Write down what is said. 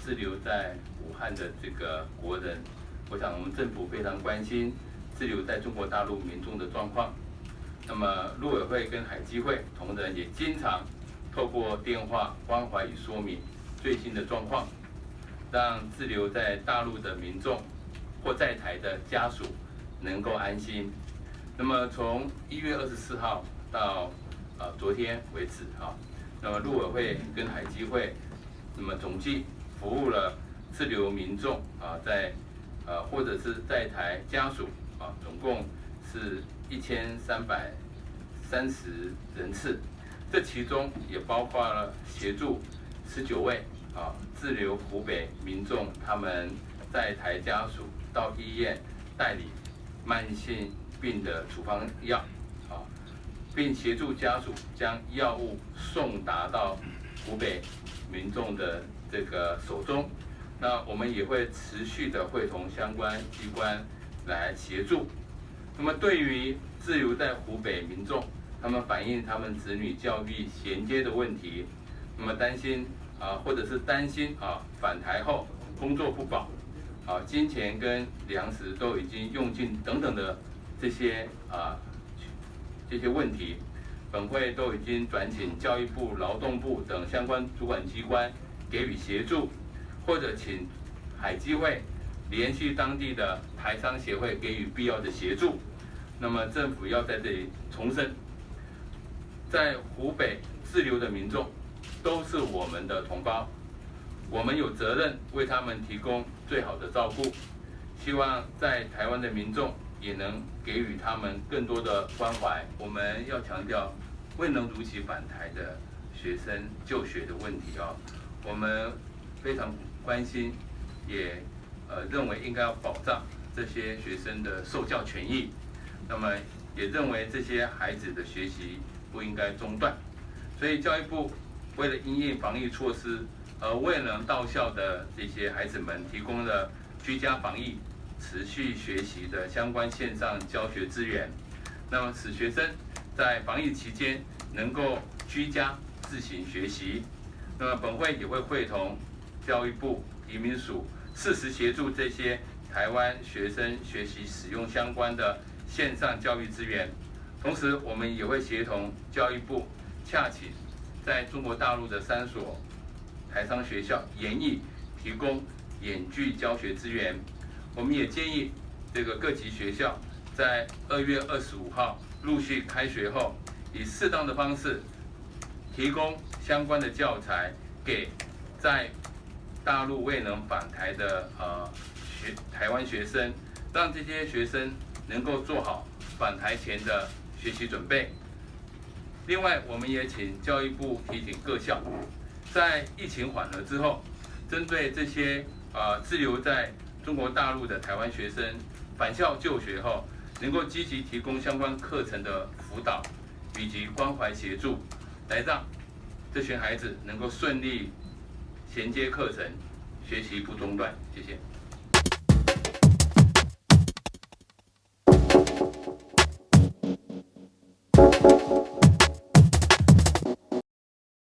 滞留在武汉的这个国人，我想我们政府非常关心滞留在中国大陆民众的状况。那么陆委会跟海基会同仁也经常透过电话关怀与说明最新的状况，让滞留在大陆的民众或在台的家属能够安心。那么从1月24号到昨天为止那么陆委会跟海基会，那么总计服务了滞留民众或者是在台家属总共是1330人次，这其中也包括了协助19位滞留湖北民众他们在台家属到医院代理慢性病的处方药并协助家属将药物送达到湖北民众的这个手中。那我们也会持续的会同相关机关来协助。那么对于滞留在湖北民众，他们反映他们子女教育衔接的问题，那么担心或者是担心返台后工作不保金钱跟粮食都已经用尽等等的这些问题，本会都已经转请教育部、劳动部等相关主管机关给予协助，或者请海基会联系当地的台商协会给予必要的协助。那么政府要在这里重申，在湖北滞留的民众都是我们的同胞，我们有责任为他们提供最好的照顾，希望在台湾的民众也能给予他们更多的关怀。我们要强调未能如期返台的学生就学的问题我们非常关心，也认为应该要保障这些学生的受教权益，那么也认为这些孩子的学习不应该中断。所以教育部为了因应防疫措施而未能到校的这些孩子们，提供了居家防疫持续学习的相关线上教学资源，那么使学生在防疫期间能够居家自行学习。那么本会也会会同教育部、移民署适时协助这些台湾学生学习使用相关的线上教育资源，同时我们也会协同教育部洽请在中国大陆的3所台商学校研议提供远距教学资源。我们也建议这个各级学校在2月25号陆续开学后，以适当的方式提供相关的教材给在大陆未能返台的台湾学生，让这些学生能够做好返台前的学习准备。另外，我们也请教育部提醒各校，在疫情缓和之后，针对这些滞留在中国大陆的台湾学生返校就学后，能够积极提供相关课程的辅导以及关怀协助，来让这群孩子能够顺利衔接课程，学习不中断。谢谢。